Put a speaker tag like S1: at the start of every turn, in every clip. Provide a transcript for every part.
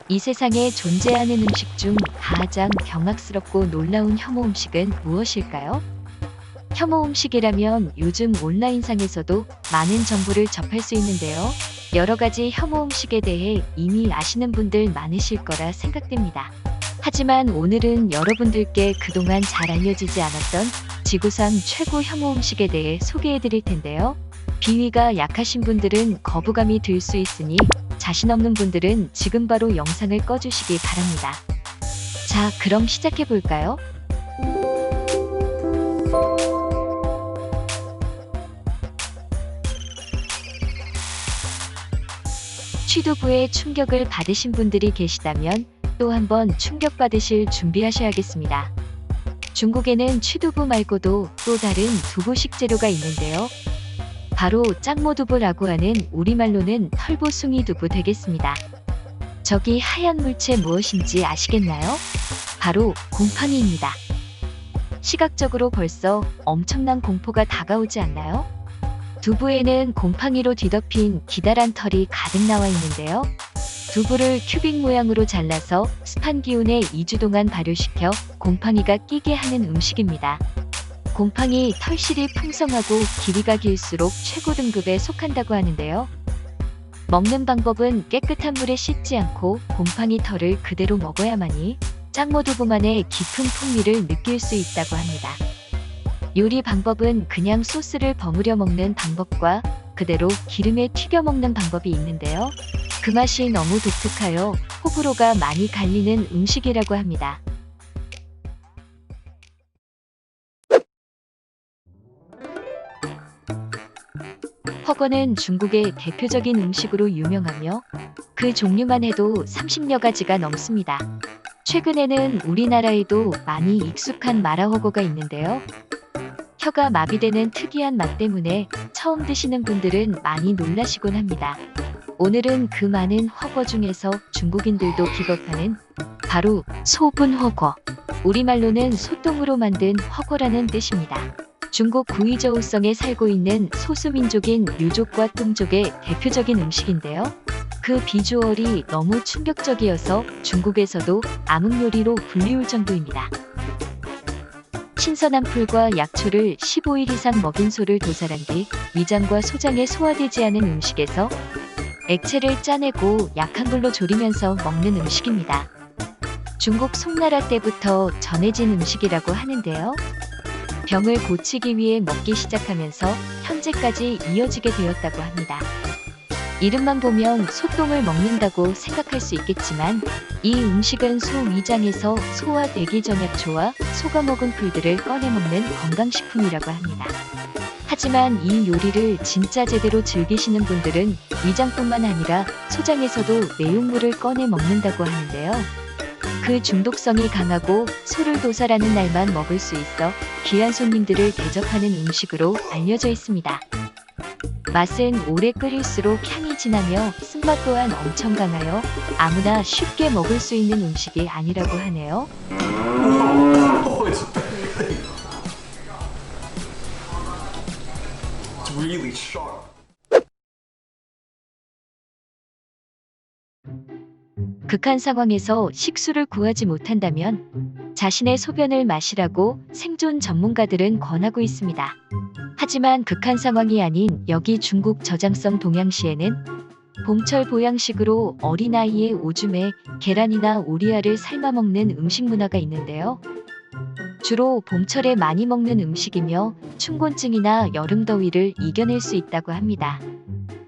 S1: 이 세상에 존재하는 음식 중 가장 경악스럽고 놀라운 혐오 음식은 무엇일까요? 혐오 음식이라면 요즘 온라인상에서도 많은 정보를 접할 수 있는데요. 여러 가지 혐오 음식에 대해 이미 아시는 분들 많으실 거라 생각됩니다. 하지만 오늘은 여러분들께 그동안 잘 알려지지 않았던 지구상 최고 혐오 음식에 대해 소개해 드릴 텐데요. 비위가 약하신 분들은 거부감이 들 수 있으니 자신 없는 분들은 지금 바로 영상을 꺼주시기 바랍니다. 자, 그럼 시작해 볼까요? 취두부에 충격을 받으신 분들이 계시다면 또 한번 충격받으실 준비하셔야겠습니다. 중국에는 취두부 말고도 또 다른 두부 식재료가 있는데요. 바로 짱모두부라고 하는 우리말로는 털보숭이 두부 되겠습니다. 저기 하얀 물체 무엇인지 아시겠나요? 바로 곰팡이입니다. 시각적으로 벌써 엄청난 공포가 다가오지 않나요? 두부에는 곰팡이로 뒤덮인 기다란 털이 가득 나와 있는데요. 두부를 큐빅 모양으로 잘라서 습한 기운에 2주 동안 발효시켜 곰팡이가 끼게 하는 음식입니다. 곰팡이 털실이 풍성하고 길이가 길수록 최고 등급에 속한다고 하는데요. 먹는 방법은 깨끗한 물에 씻지 않고 곰팡이 털을 그대로 먹어야만이 짱모두부만의 깊은 풍미를 느낄 수 있다고 합니다. 요리 방법은 그냥 소스를 버무려 먹는 방법과 그대로 기름에 튀겨 먹는 방법이 있는데요. 그 맛이 너무 독특하여 호불호가 많이 갈리는 음식이라고 합니다. 허거는 중국의 대표적인 음식으로 유명하며 그 종류만 해도 30여 가지가 넘습니다. 최근에는 우리나라에도 많이 익숙한 마라허거가 있는데요. 혀가 마비되는 특이한 맛 때문에 처음 드시는 분들은 많이 놀라시곤 합니다. 오늘은 그 많은 허거 중에서 중국인들도 기겁하는 바로 소분허거, 우리말로는 소똥으로 만든 허거라는 뜻입니다. 중국 구이저우성에 살고 있는 소수민족인 류족과 뚱족의 대표적인 음식인데요. 그 비주얼이 너무 충격적이어서 중국에서도 암흑요리로 불리울 정도입니다. 신선한 풀과 약초를 15일 이상 먹인 소를 도살한 뒤 위장과 소장에 소화되지 않은 음식에서 액체를 짜내고 약한 불로 졸이면서 먹는 음식입니다. 중국 송나라 때부터 전해진 음식이라고 하는데요. 병을 고치기 위해 먹기 시작하면서 현재까지 이어지게 되었다고 합니다. 이름만 보면 소똥을 먹는다고 생각할 수 있겠지만 이 음식은 소 위장에서 소화 대기 전약초와 소가 먹은 풀들을 꺼내 먹는 건강식품이라고 합니다. 하지만 이 요리를 진짜 제대로 즐기시는 분들은 위장뿐만 아니라 소장에서도 내용물을 꺼내 먹는다고 하는데요. 그 중독성이 강하고 소를 도살하는 날만 먹을 수 있어 귀한 손님들을 대접하는 음식으로 알려져 있습니다. 맛은 오래 끓일수록 향이 진하며 쓴맛 또한 엄청 강하여 아무나 쉽게 먹을 수 있는 음식이 아니라고 하네요. 극한 상황에서 식수를 구하지 못한다면 자신의 소변을 마시라고 생존 전문가들은 권하고 있습니다. 하지만 극한 상황이 아닌 여기 중국 저장성 동양시에는 봄철 보양식으로 어린아이의 오줌에 계란이나 오리알을 삶아 먹는 음식 문화가 있는데요. 주로 봄철에 많이 먹는 음식이며 춘곤증이나 여름 더위를 이겨낼 수 있다고 합니다.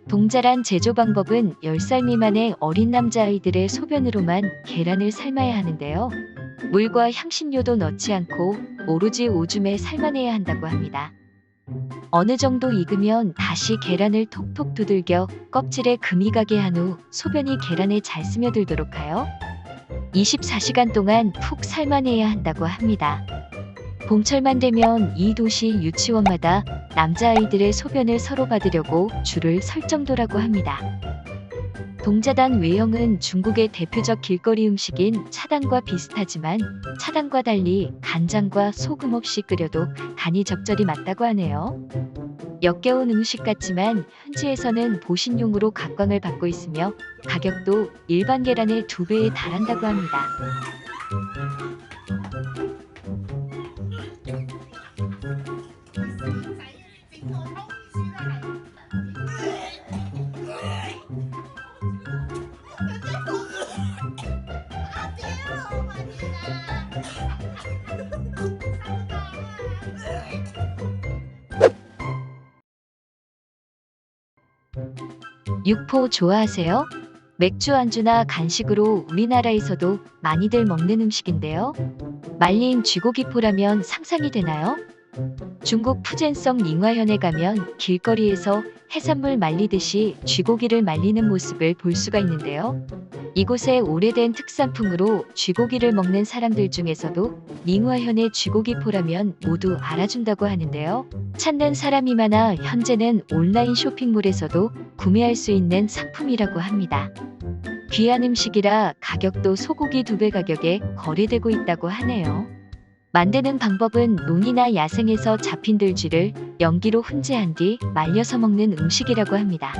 S1: 동자란 제조 방법은 10살 미만의 어린 남자아이들의 소변으로만 계란을 삶아야 하는데요. 물과 향신료도 넣지 않고 오로지 오줌에 삶아내야 한다고 합니다. 어느 정도 익으면 다시 계란을 톡톡 두들겨 껍질에 금이 가게 한 후 소변이 계란에 잘 스며들도록 하여 24시간 동안 푹 삶아내야 한다고 합니다. 봄철만 되면 이 도시 유치원마다 남자아이들의 소변을 서로 받으려고 줄을 설 정도라고 합니다. 동자단 외형은 중국의 대표적 길거리 음식인 차당과 비슷하지만 차당과 달리 간장과 소금 없이 끓여도 간이 적절히 맞다고 하네요. 역겨운 음식 같지만 현지에서는 보신용으로 각광을 받고 있으며 가격도 일반 계란의 2배에 달한다고 합니다. 육포 좋아하세요? 맥주 안주나 간식으로 우리나라에서도 많이들 먹는 음식인데요. 말린 쥐고기포라면 상상이 되나요? 중국 푸젠성 닝화현에 가면 길거리에서 해산물 말리듯이 쥐고기를 말리는 모습을 볼 수가 있는데요. 이곳의 오래된 특산품으로 쥐고기를 먹는 사람들 중에서도 닝화현의 쥐고기포라면 모두 알아준다고 하는데요. 찾는 사람이 많아 현재는 온라인 쇼핑몰에서도 구매할 수 있는 상품이라고 합니다. 귀한 음식이라 가격도 소고기 2배 가격에 거래되고 있다고 하네요. 만드는 방법은 논이나 야생에서 잡힌 들쥐를 연기로 훈제한 뒤 말려서 먹는 음식이라고 합니다.